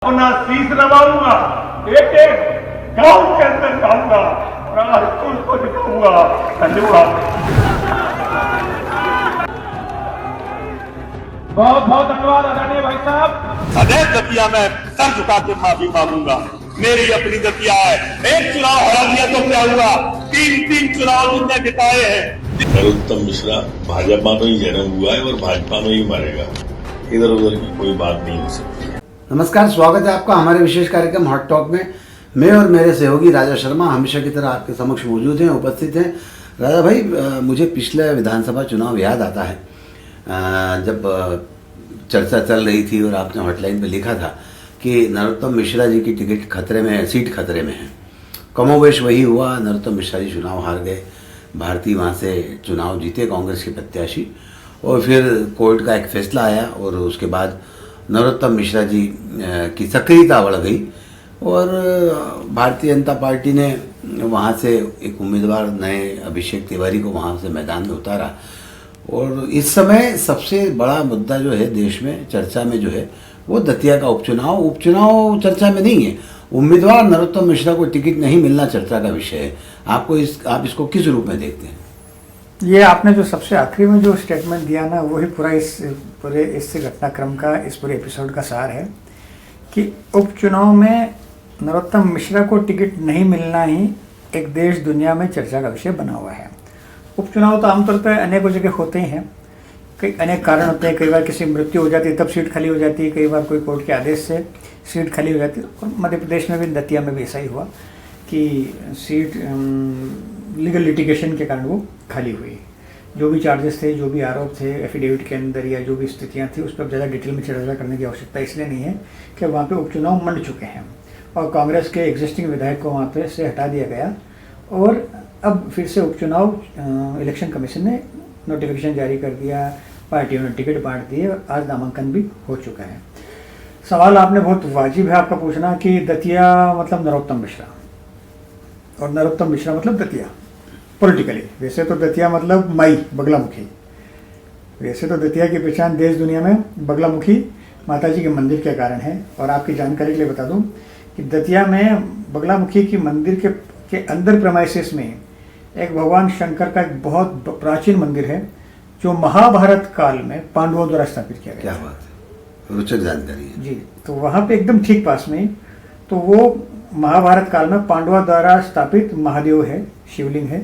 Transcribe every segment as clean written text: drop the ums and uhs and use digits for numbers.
अपना शीश नवाऊंगा, एक एक गांव के अंदर जाऊंगा और स्कूल को दिखाऊंगा। धन्यवाद। बहुत बहुत धन्यवाद आदरणीय भाई साहब। अजय दतिया में सर झुका के माफी मांगूंगा। मेरी अपनी दतिया है, एक चुनाव हरा दिया तो क्या हुआ, तीन चुनाव जितने जिताए हैं। नरोत्तम मिश्रा भाजपा में ही जन्म हुआ है और भाजपा में ही मरेगा, इधर उधर की कोई बात नहीं हो सकती है। नमस्कार, स्वागत है आपका हमारे विशेष कार्यक्रम हॉट टॉक में। मैं और मेरे सहयोगी राजा शर्मा हमेशा की तरह आपके समक्ष मौजूद हैं, उपस्थित हैं। राजा भाई, मुझे पिछले विधानसभा चुनाव याद आता है, जब चर्चा चल रही थी और आपने हॉटलाइन पे लिखा था कि नरोत्तम मिश्रा जी की टिकट खतरे में है, सीट खतरे में है। कमोवेश वही हुआ, नरोत्तम मिश्रा जी चुनाव हार गए। भारती वहाँ से चुनाव जीते, कांग्रेस के प्रत्याशी, और फिर कोर्ट का एक फैसला आया और उसके बाद नरोत्तम मिश्रा जी की सक्रियता बढ़ गई और भारतीय जनता पार्टी ने वहाँ से एक उम्मीदवार नए अभिषेक तिवारी को वहाँ से मैदान में उतारा। और इस समय सबसे बड़ा मुद्दा जो है देश में चर्चा में जो है वो दतिया का उपचुनाव चर्चा में नहीं है। उम्मीदवार नरोत्तम मिश्रा को टिकट नहीं मिलना चर्चा का विषय है। आप इसको किस रूप में देखते हैं? ये आपने जो सबसे आखिरी में जो स्टेटमेंट दिया ना, वही पूरे इस घटनाक्रम का, इस पूरे एपिसोड का सार है कि उपचुनाव में नरोत्तम मिश्रा को टिकट नहीं मिलना ही एक देश दुनिया में चर्चा का विषय बना हुआ है। उपचुनाव तो आमतौर पर अनेकों जगह होते ही हैं, कई अनेक कारण होते हैं। कई बार किसी मृत्यु हो जाती है तब सीट खाली हो जाती है, कई बार कोई कोर्ट के आदेश से सीट खाली हो जाती है। और मध्य प्रदेश में भी, दतिया में भी ऐसा ही हुआ कि सीट लीगल लिटिगेशन के कारण वो खाली हुई। जो भी चार्जेस थे, जो भी आरोप थे एफिडेविट के अंदर, या जो भी स्थितियां थी, उस पर ज़्यादा डिटेल में चर्चा करने की आवश्यकता इसलिए नहीं है कि वहाँ पे उपचुनाव मंड चुके हैं और कांग्रेस के एग्जिस्टिंग विधायक को वहाँ पे से हटा दिया गया और अब फिर से उपचुनाव इलेक्शन कमीशन ने नोटिफिकेशन जारी कर दिया, पार्टियों ने टिकट बांट दिए और आज नामांकन भी हो चुका है। सवाल आपने बहुत वाजिब है आपका पूछना कि दतिया मतलब नरोत्तम मिश्रा और नरोत्तम मिश्रा मतलब दतिया पॉलिटिकली। वैसे तो दतिया मतलब माई बगलामुखी, वैसे तो दतिया की पहचान देश दुनिया में बगलामुखी माता जी के मंदिर के कारण है। और आपकी जानकारी के लिए बता दूं कि दतिया में बगलामुखी की मंदिर के अंदर प्रेमाइसिस में एक भगवान शंकर का एक बहुत प्राचीन मंदिर है जो महाभारत काल में पांडवों द्वारा स्थापित किया गया। क्या बात है, रोचक जानकारी है जी। तो वहाँ पे एकदम ठीक पास में, तो वो महाभारत काल में पांडवों द्वारा स्थापित महादेव है, शिवलिंग है।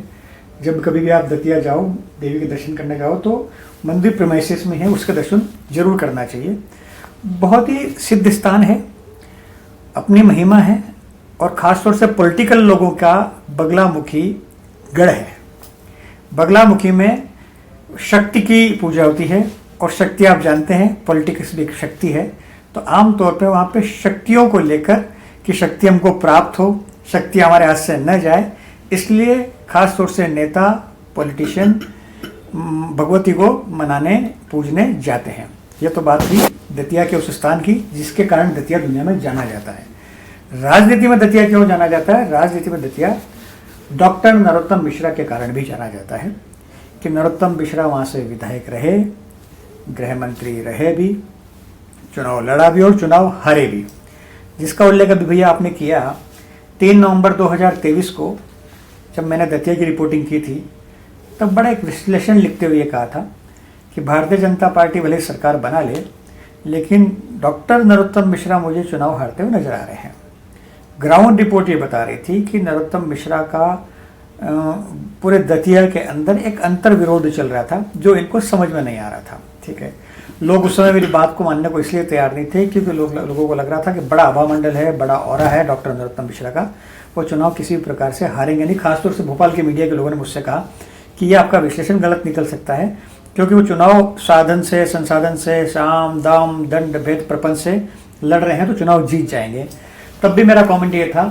जब कभी भी आप दतिया जाओ, देवी के दर्शन करने जाओ, तो मंदिर प्रेमाइसिस में है, उसका दर्शन जरूर करना चाहिए। बहुत ही सिद्ध स्थान है, अपनी महिमा है और ख़ासतौर से पॉलिटिकल लोगों का बगलामुखी गढ़ है। बगलामुखी में शक्ति की पूजा होती है और शक्ति आप जानते हैं पॉलिटिक्स भी एक शक्ति है। तो आमतौर पर वहाँ पे शक्तियों को लेकर कि शक्ति हमको प्राप्त हो, शक्ति हमारे हाथ से न जाए, इसलिए खास तौर से नेता, पॉलिटिशियन भगवती को मनाने पूजने जाते हैं। यह तो बात थी दतिया के उस स्थान की जिसके कारण दतिया दुनिया में जाना जाता है। राजनीति में दतिया क्यों जाना जाता है? राजनीति में दतिया डॉक्टर नरोत्तम मिश्रा के कारण भी जाना जाता है कि नरोत्तम मिश्रा वहाँ से विधायक रहे, गृह मंत्री रहे भी, चुनाव लड़ा भी और चुनाव हारे भी, जिसका उल्लेख अभी भैया आपने किया। 3 नवंबर 2023 को जब मैंने दतिया की रिपोर्टिंग की थी तब बड़ा एक विश्लेषण लिखते हुए कहा था कि भारतीय जनता पार्टी भले सरकार बना ले, लेकिन डॉक्टर नरोत्तम मिश्रा मुझे चुनाव हारते हुए नजर आ रहे हैं। ग्राउंड रिपोर्ट ये बता रही थी कि नरोत्तम मिश्रा का पूरे दतिया के अंदर एक अंतर विरोध चल रहा था जो इनको समझ में नहीं आ रहा था। ठीक है, लोग उस समय मेरी बात को मानने को इसलिए तैयार नहीं थे क्योंकि लोगों को लग रहा था कि बड़ा आभा मंडल है, बड़ा ऑरा है डॉक्टर नरोत्तम मिश्रा का, वो चुनाव किसी भी प्रकार से हारेंगे नहीं। खासतौर से भोपाल के मीडिया के लोगों ने मुझसे कहा कि ये आपका विश्लेषण गलत निकल सकता है क्योंकि वो चुनाव साधन से, संसाधन से, साम दाम दंड भेद प्रपंच से लड़ रहे हैं तो चुनाव जीत जाएंगे। तब भी मेरा कमेंट ये था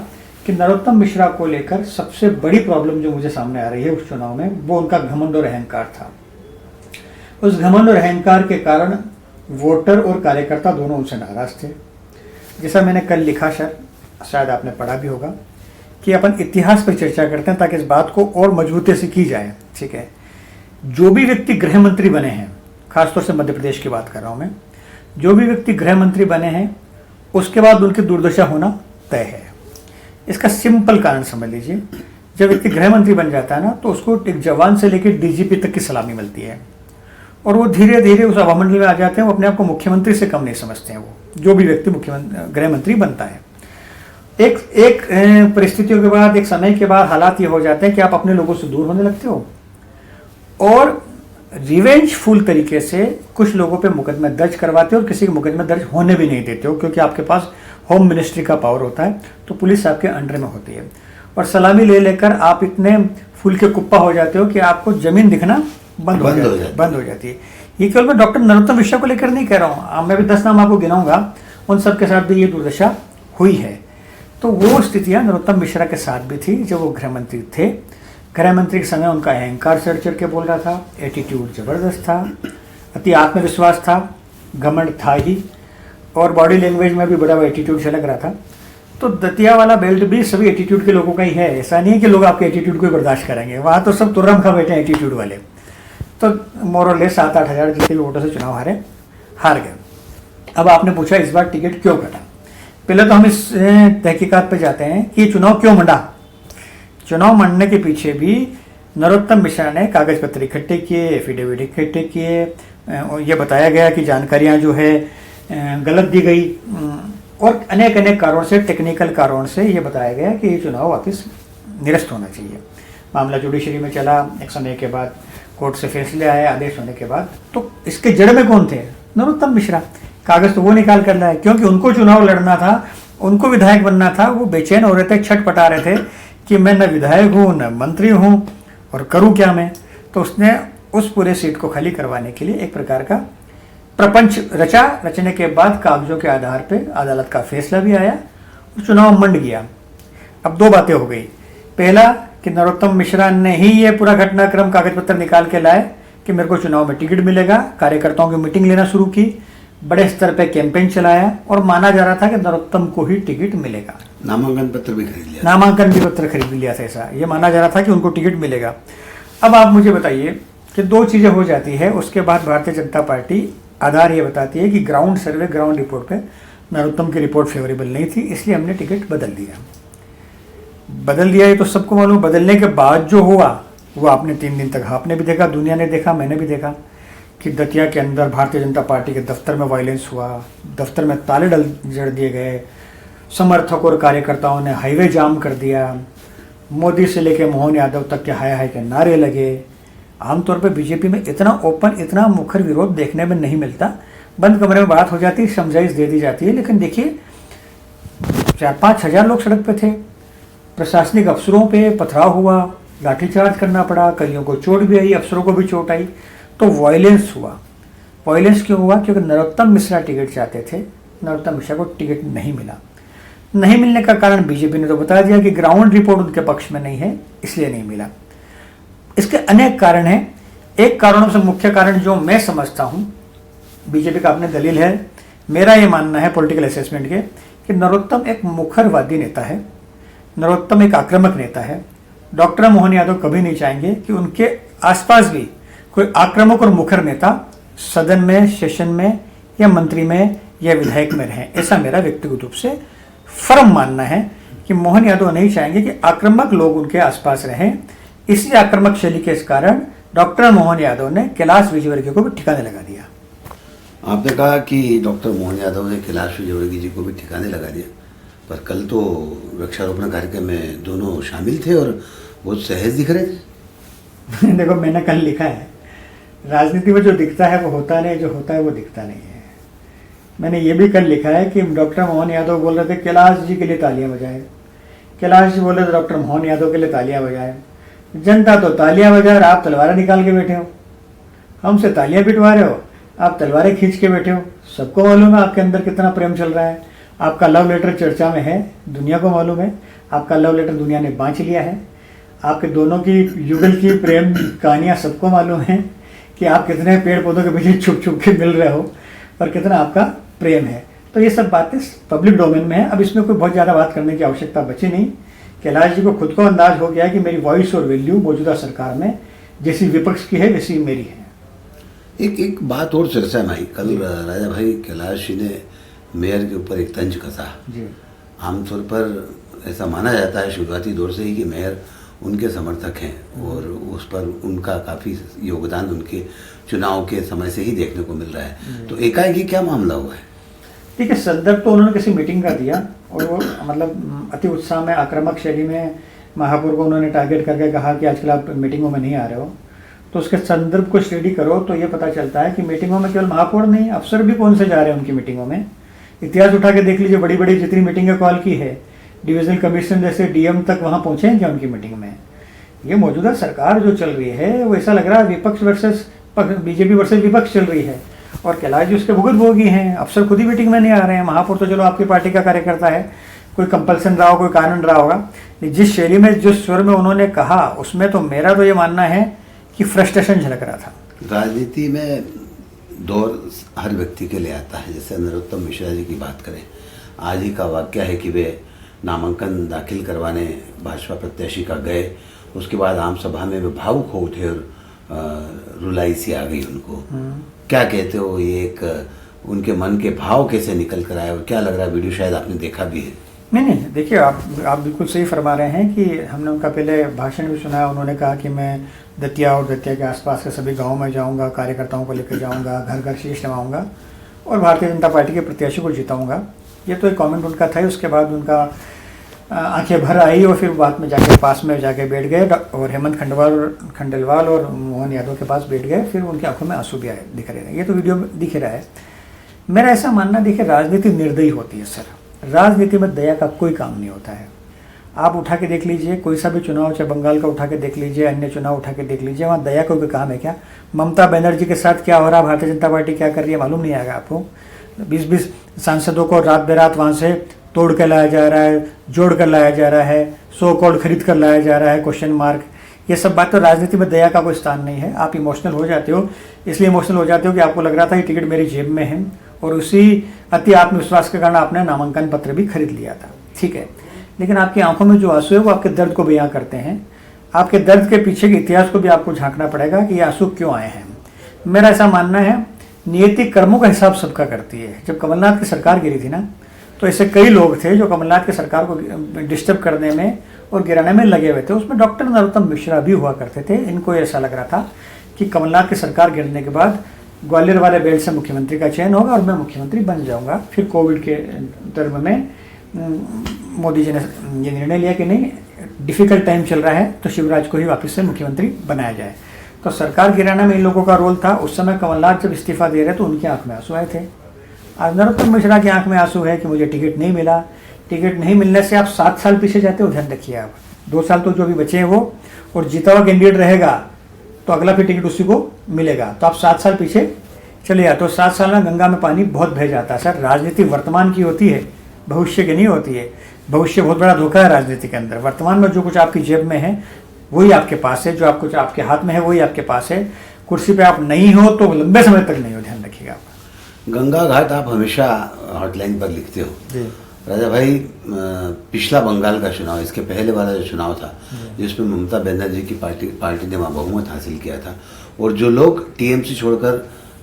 कि नरोत्तम मिश्रा को लेकर सबसे बड़ी प्रॉब्लम जो मुझे सामने आ रही है उस चुनाव में, वो उनका घमंड और अहंकार था। उस घमंड और अहंकार के कारण वोटर और कार्यकर्ता दोनों उनसे नाराज थे। जैसा मैंने कल लिखा, शायद आपने पढ़ा भी होगा, कि अपन इतिहास पर चर्चा करते हैं ताकि इस बात को और मजबूती से की जाए। ठीक है, जो भी व्यक्ति गृह मंत्री बने हैं, खासतौर से मध्य प्रदेश की बात कर रहा हूं मैं, जो भी व्यक्ति गृह मंत्री बने हैं उसके बाद उनकी दुर्दशा होना तय है। इसका सिंपल कारण समझ लीजिए, जब व्यक्ति गृह मंत्री बन जाता है ना, तो उसको एक जवान से लेकर डीजीपी तक की सलामी मिलती है, और वो धीरे धीरे उस हवामंडल में आ जाते हैं। वो अपने आप को मुख्यमंत्री से कम नहीं समझते हैं, वो जो भी व्यक्ति मुख्यमंत्री गृह मंत्री बनता है। एक परिस्थितियों के बाद, एक समय के बाद हालात ये हो जाते हैं कि आप अपने लोगों से दूर होने लगते हो, और रिवेंजफुल तरीके से कुछ लोगों पे मुकदमे दर्ज करवाते हो, और किसी के मुकदमे दर्ज होने भी नहीं देते हो, क्योंकि आपके पास होम मिनिस्ट्री का पावर होता है, तो पुलिस आपके अंडर में होती है, और सलामी ले लेकर आप इतने फूल के कुप्पा हो जाते हो कि आपको जमीन दिखना बंद हो जाती है। ये केवल मैं डॉक्टर नरोत्तम मिश्रा को लेकर नहीं कह रहा हूँ, मैं भी 10 नाम आपको गिनाऊंगा, उन सब के साथ भी ये दुर्दशा हुई है। तो वो स्थितियां नरोत्तम मिश्रा के साथ भी थी जब वो गृह मंत्री थे। गृह मंत्री के समय उनका अहंकार चढ़ चढ़ के बोल रहा था, एटीट्यूड जबरदस्त था, अति आत्मविश्वास था, घमंड था ही, और बॉडी लैंग्वेज में भी बड़ा एटीट्यूड से लग रहा था। तो दतिया वाला बेल्ट भी सभी एटीट्यूड के लोगों का ही है, ऐसा नहीं है कि लोग आपके एटीट्यूड को बर्दाश्त करेंगे, वहाँ तो सब तुर्रम खा बैठे हैं एटीट्यूड वाले। तो मोर और लेस 7-8 हज़ार जितने भी वोटों से चुनाव हार गए। अब आपने पूछा इस बार टिकट क्यों कटा। पहले तो हम इस तहकीकात पे जाते हैं कि चुनाव क्यों मंडा। चुनाव मंडने के पीछे भी नरोत्तम मिश्रा ने कागज पत्र इकट्ठे किए, एफिडेविट इकट्ठे किए, ये बताया गया कि जानकारियां जो है गलत दी गई, और अनेक कारणों से, टेक्निकल कारणों से ये बताया गया कि ये चुनाव वापस निरस्त होना चाहिए। मामला जुडिशरी में चला, एक समय के बाद कोर्ट से फैसले आए, आदेश होने के बाद, तो इसके जड़ में कौन थे? नरोत्तम मिश्रा। कागज तो वो निकाल कर लाए, क्योंकि उनको चुनाव लड़ना था, उनको विधायक बनना था। वो बेचैन हो रहे थे, छटपटा रहे थे कि मैं न विधायक हूँ न मंत्री हूँ, और करूँ क्या मैं। तो उसने उस पूरे सीट को खाली करवाने के लिए एक प्रकार का प्रपंच रचा। रचने के बाद कागजों के आधार पे अदालत का फैसला भी आया और चुनाव मंड गया। अब 2 बातें हो गई। पहला कि नरोत्तम मिश्रा ने ही ये पूरा घटनाक्रम कागज पत्र निकाल के लाए कि मेरे को चुनाव में टिकट मिलेगा। कार्यकर्ताओं की मीटिंग लेना शुरू की, बड़े स्तर पे कैंपेन चलाया, और माना जा रहा था कि नरोत्तम को ही टिकट मिलेगा। नामांकन पत्र भी खरीद लिया, नामांकन भी पत्र खरीद लिया था, ऐसा ये माना जा रहा था कि उनको टिकट मिलेगा। अब आप मुझे बताइए कि 2 चीजें हो जाती है। उसके बाद भारतीय जनता पार्टी आधार ये बताती है कि ग्राउंड सर्वे, ग्राउंड रिपोर्ट पे नरोत्तम की रिपोर्ट फेवरेबल नहीं थी, इसलिए हमने टिकट बदल दिया। ये तो सबको मालूम। बदलने के बाद जो हुआ वो आपने 3 दिन तक आपने भी देखा, दुनिया ने देखा, मैंने भी देखा कि दतिया के अंदर भारतीय जनता पार्टी के दफ्तर में वायलेंस हुआ, दफ्तर में ताले जड़ दिए गए, समर्थक और कार्यकर्ताओं ने हाईवे जाम कर दिया, मोदी से लेकर मोहन यादव तक के हाय के नारे लगे। आमतौर पर बीजेपी में इतना ओपन, इतना मुखर विरोध देखने में नहीं मिलता। बंद कमरे में बात हो जाती है, समझाइश दे दी जाती है, लेकिन देखिए 4-5 हज़ार लोग सड़क पे थे, प्रशासनिक अफसरों पे पथराव हुआ, लाठीचार्ज करना पड़ा, कलियों को चोट भी आई, अफसरों को भी चोट आई, तो वायलेंस हुआ। वायलेंस क्यों हुआ? क्योंकि नरोत्तम मिश्रा टिकट चाहते थे, नरोत्तम मिश्रा को टिकट नहीं मिला। नहीं मिलने का कारण बीजेपी ने तो बता दिया कि ग्राउंड रिपोर्ट उनके पक्ष में नहीं है, इसलिए नहीं मिला। इसके अनेक कारण हैं। एक कारणों से मुख्य कारण जो मैं समझता हूं, बीजेपी का अपने दलील है, मेरा ये मानना है पॉलिटिकल असेसमेंट के, कि नरोत्तम एक मुखरवादी नेता है, नरोत्तम एक आक्रामक नेता है। डॉक्टर मोहन यादव कभी नहीं चाहेंगे कि उनके आसपास भी कोई आक्रामक और मुखर नेता सदन में, सेशन में या मंत्री में या विधायक में रहे। ऐसा मेरा व्यक्तिगत रूप से फर्म मानना है कि मोहन यादव नहीं चाहेंगे कि आक्रामक लोग उनके आसपास रहें। इसी आक्रामक शैली के कारण डॉक्टर मोहन यादव ने कैलाश विजयवर्गीय को भी ठिकाने लगा दिया। आपने कहा कि डॉक्टर मोहन यादव ने कैलाश विजयवर्गीय जी को भी ठिकाने लगा दिया, पर कल तो वृक्षारोपण कार्यक्रम में दोनों शामिल थे और बहुत सहज दिख रहे थे। देखो, मैंने कल लिखा है, राजनीति में जो दिखता है वो होता नहीं, जो होता है वो दिखता नहीं है। मैंने ये भी कल लिखा है कि डॉक्टर मोहन यादव बोल रहे थे कैलाश जी के लिए तालियां बजाए, कैलाश जी बोल रहे थे डॉक्टर मोहन यादव के लिए तालियां बजाए। जनता तो तालियां बजा रहा, आप तलवारें निकाल के बैठे हो, हमसे तालियां पिटवा रहे हो, आप तलवारें खींच के बैठे हो। सबको मालूम है आपके अंदर कितना प्रेम चल रहा है। आपका लव लेटर चर्चा में है, दुनिया को मालूम है, आपका लव लेटर दुनिया ने बांच लिया है। आपके दोनों की युगल की प्रेम कहानियां सबको मालूम है कि आप कितने पेड़ पौधों के पीछे छुप छुप के मिल रहे हो और कितना आपका प्रेम है। तो ये सब बातें पब्लिक डोमेन में है, अब इसमें कोई बहुत ज़्यादा बात करने की आवश्यकता बची नहीं। कैलाश जी को खुद को अंदाज हो गया कि मेरी वॉइस और वैल्यू मौजूदा सरकार में जैसी विपक्ष की है वैसी मेरी है। एक बात और चर्चा में आई कल, राजा भाई कैलाश जी ने मेयर के ऊपर एक तंज कसा। जी आमतौर पर ऐसा माना जाता है शुरुआती दौर से ही कि मेयर उनके समर्थक हैं और उस पर उनका काफ़ी योगदान उनके चुनाव के समय से ही देखने को मिल रहा है। तो एकाएक ही क्या मामला हुआ है? ठीक है, संदर्भ तो उन्होंने किसी मीटिंग का दिया और वो मतलब अति उत्साह में आक्रामक शैली में महापौर को उन्होंने टारगेट करके कहा कि आजकल आप मीटिंगों में नहीं आ रहे हो। तो उसके संदर्भ को स्टडी करो तो ये पता चलता है कि मीटिंगों में केवल महापौर नहीं, अफसर भी कौन से जा रहे हैं उनकी मीटिंगों में। इतिहास उठा के देख लीजिए, बड़ी बड़ी जितनी मीटिंगें कॉल की है, डिविजनल कमिश्नर जैसे डीएम तक वहाँ पहुँचे हैं क्या उनकी मीटिंग में? ये मौजूदा सरकार जो चल रही है वो ऐसा लग रहा है विपक्ष वर्सेस बीजेपी वर्सेस विपक्ष चल रही है और कैलाश जी उसके भुगतभोगी हैं। अफसर खुद ही मीटिंग में नहीं आ रहे हैं। महापौर तो चलो आपकी पार्टी का कार्यकर्ता है, कोई कंपल्सन रहा हो, कोई कानून रहा होगा। जिस शैली में, जिस स्वर में उन्होंने कहा, उसमें तो मेरा तो ये मानना है कि फ्रस्ट्रेशन झलक रहा था। राजनीति में दौर हर व्यक्ति के लिए आता है। जैसे नरोत्तम मिश्रा जी की बात करें, आज ही का वाक्य है कि वे नामांकन दाखिल करवाने भाजपा प्रत्याशी का गए, उसके बाद आम सभा में वे भावुक हो उठे और रुलाई सी आ गई उनको। क्या कहते हो, ये एक उनके मन के भाव कैसे निकल कर आए और क्या लग रहा है? वीडियो शायद आपने देखा भी है। नहीं, देखिए आप बिल्कुल सही फरमा रहे हैं कि हमने उनका पहले भाषण भी सुना है। उन्होंने कहा कि मैं दतिया और दतिया के आसपास के सभी गाँव में जाऊँगा, कार्यकर्ताओं को लेकर जाऊँगा, घर घर शीश नवाऊँगा और भारतीय जनता पार्टी के प्रत्याशी को जिताऊँगा। ये तो एक कमेंट उनका था। उसके बाद उनका आंखें भर आई और फिर बाद में जाके पास में जाके बैठ गए और हेमंत खंडेलवाल और मोहन यादव के पास बैठ गए। फिर उनकी आंखों में आंसू भी आए, दिख रहे हैं। ये तो वीडियो में दिख रहा है। मेरा ऐसा मानना, देखिए राजनीति निर्दयी होती है सर। राजनीति में दया का कोई काम नहीं होता है। आप उठा के देख लीजिए, कोई सा भी चुनाव, चाहे बंगाल का उठा के देख लीजिए, अन्य चुनाव उठा के देख लीजिए, वहाँ दया का कोई काम है क्या? ममता बनर्जी के साथ क्या हो रहा, भारतीय जनता पार्टी क्या कर रही है, मालूम नहीं आएगा आपको। 20-20 सांसदों को रात बेरात वहाँ से तोड़ कर लाया जा रहा है, जोड़ कर लाया जा रहा है, 100 करोड़ खरीद कर लाया जा रहा है, क्वेश्चन मार्क। ये सब बात तो राजनीति में दया का कोई स्थान नहीं है। आप इमोशनल हो जाते हो, इसलिए इमोशनल हो जाते हो कि आपको लग रहा था कि टिकट मेरी जेब में है और उसी अति आत्मविश्वास के कारण आपने नामांकन पत्र भी खरीद लिया था। ठीक है, लेकिन आपकी आंखों में जो आंसू है वो आपके दर्द को बयां करते हैं। आपके दर्द के पीछे के इतिहास को भी आपको झांकना पड़ेगा कि ये आंसू क्यों आए हैं। मेरा ऐसा मानना है, नियति कर्मों का हिसाब सबका करती है। जब कमलनाथ की सरकार गिरी थी ना, तो ऐसे कई लोग थे जो कमलनाथ की सरकार को डिस्टर्ब करने में और गिराने में लगे हुए थे। उसमें डॉक्टर नरोत्तम मिश्रा भी हुआ करते थे। इनको ऐसा लग रहा था कि कमलनाथ की सरकार गिरने के बाद ग्वालियर वाले बेल्ट से मुख्यमंत्री का चयन होगा और मैं मुख्यमंत्री बन जाऊंगा। फिर कोविड के टर्म में मोदी जी ने ये निर्णय लिया कि नहीं, डिफिकल्ट टाइम चल रहा है तो शिवराज को ही वापस से मुख्यमंत्री बनाया जाए। तो सरकार गिराने में इन लोगों का रोल था। उस समय कमलनाथ जब इस्तीफा दे रहे तो उनकी आंख में आंसू आए थे। आज नरोत्तम मिश्रा की आंख में आंसू है कि मुझे टिकट नहीं मिला। टिकट नहीं मिलने से आप 7 साल पीछे जाते हो। ध्यान रखिए, आप 2 साल तो जो अभी बचे हैं वो, और जीता हुआ कैंडिडेट रहेगा तो अगला फिर टिकट उसी को मिलेगा। तो आप 7 साल पीछे चले जाते हो। 7 साल में गंगा में पानी बहुत बह जाता है सर। राजनीति वर्तमान की होती है, भविष्य की नहीं होती है। भविष्य बहुत बड़ा धोखा है राजनीति के अंदर। वर्तमान में जो कुछ आपकी जेब में है वही आपके पास है, जो आप कुछ आपके हाथ में है वही आपके पास है। कुर्सी पे आप नहीं हो तो लंबे समय तक नहीं हो, ध्यान रखिएगा आप। गंगा घाट आप हमेशा हॉटलाइन पर लिखते हो जी। राजा भाई, पिछला बंगाल का चुनाव, इसके पहले वाला जो चुनाव था जिसमें ममता बनर्जी की पार्टी ने वहाँ बहुमत हासिल किया था और जो लोग टीएमसी छोड़कर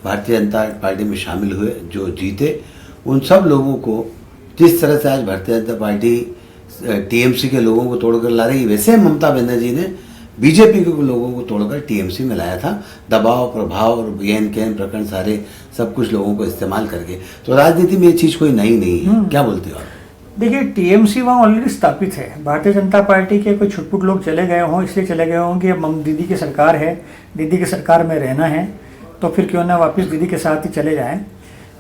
भारतीय जनता पार्टी में शामिल हुए, जो जीते, उन सब लोगों को जिस तरह से आज भारतीय जनता पार्टी टीएमसी के लोगों को तोड़कर ला रही, वैसे ममता बनर्जी ने बीजेपी के लोगों को तोड़कर टीएमसी में लाया था। दबाव, प्रभाव और येन कैन प्रकरण सारे सब कुछ लोगों को इस्तेमाल करके। तो राजनीति में ये चीज़ कोई नई नहीं है। क्या बोलते हो आप? देखिए, टीएमसी वहाँ ऑलरेडी स्थापित है। भारतीय जनता पार्टी के कोई छुटपुट लोग चले गए हों, इसलिए चले गए हों कि अब दीदी की सरकार है, दीदी की सरकार में रहना है, तो फिर क्यों ना वापस दीदी के साथ ही चले जाएं।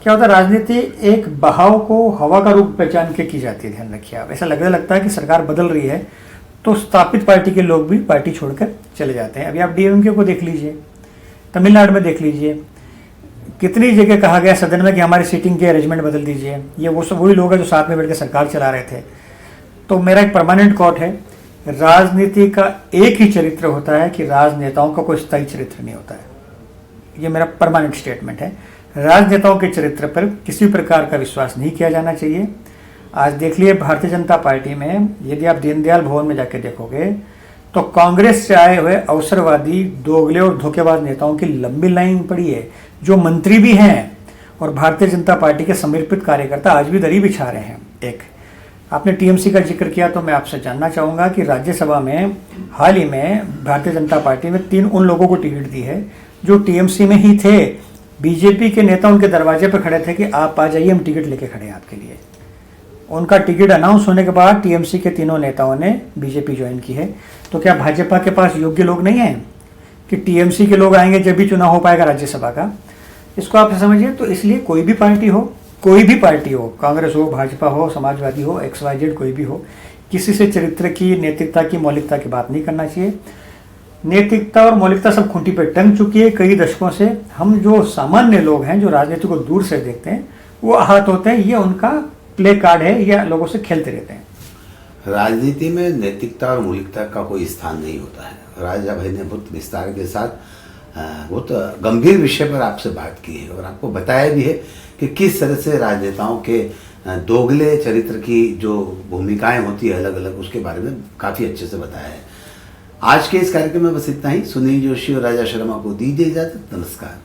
क्या होता है, राजनीति एक बहाव को हवा का रूप पहचान के की जाती है। ध्यान रखिए आप। ऐसा लगता है कि सरकार बदल रही है तो स्थापित पार्टी के लोग भी पार्टी छोड़कर चले जाते हैं। अभी आप डीएमके को देख लीजिए, तमिलनाडु में देख लीजिए, कितनी जगह कहा गया सदन में कि हमारी सीटिंग के अरेंजमेंट बदल दीजिए। ये वो सब वही लोग हैं जो साथ में बैठकर सरकार चला रहे थे। तो मेरा एक परमानेंट कोट है, राजनीति का एक ही चरित्र होता है कि राजनेताओं का कोई स्थायी चरित्र नहीं होता है। ये मेरा परमानेंट स्टेटमेंट है। राजनेताओं के चरित्र पर किसी प्रकार का विश्वास नहीं किया जाना चाहिए। आज देख लिए भारतीय जनता पार्टी में, यदि आप दीनदयाल भवन में जाके देखोगे तो कांग्रेस से आए हुए अवसरवादी, दोगले और धोखेबाज नेताओं की लंबी लाइन पड़ी है, जो मंत्री भी हैं और भारतीय जनता पार्टी के समर्पित कार्यकर्ता आज भी दरी बिछा रहे हैं। एक आपने टीएमसी का जिक्र किया, तो मैं आपसे जानना चाहूँगा कि राज्यसभा में हाल ही में भारतीय जनता पार्टी में 3 उन लोगों को टिकट दी है जो टीएमसी में ही थे। बीजेपी के नेता उनके दरवाजे पर खड़े थे कि आप आ जाइए, हम टिकट लेके खड़े हैं आपके लिए। उनका टिकट अनाउंस होने के बाद टीएमसी के तीनों नेताओं ने बीजेपी ज्वाइन की है। तो क्या भाजपा के पास योग्य लोग नहीं हैं कि टीएमसी के लोग आएंगे जब भी चुनाव हो पाएगा राज्यसभा का? इसको आप समझिए। तो इसलिए कोई भी पार्टी हो, कांग्रेस हो, भाजपा हो, समाजवादी हो, XYZ कोई भी हो, किसी से चरित्र की, नैतिकता की, मौलिकता की बात नहीं करना चाहिए। नैतिकता और मौलिकता सब खूंटी पर टंग चुकी है कई दशकों से। हम जो सामान्य लोग हैं, जो राजनीति को दूर से देखते हैं, वो आहत होते हैं। ये उनका प्ले कार्ड है, या लोगों से खेलते रहते हैं। राजनीति में नैतिकता और मौलिकता का कोई स्थान नहीं होता है। राजा भाई ने बहुत विस्तार के साथ बहुत गंभीर विषय पर आपसे बात की है और आपको बताया भी है कि किस तरह से राजनेताओं के दोगले चरित्र की जो भूमिकाएं होती है अलग अलग, उसके बारे में काफ़ी अच्छे से बताया है। आज के इस कार्यक्रम में बस इतना ही। सुनील जोशी और राजा शर्मा को दीजिए इजाजत। नमस्कार।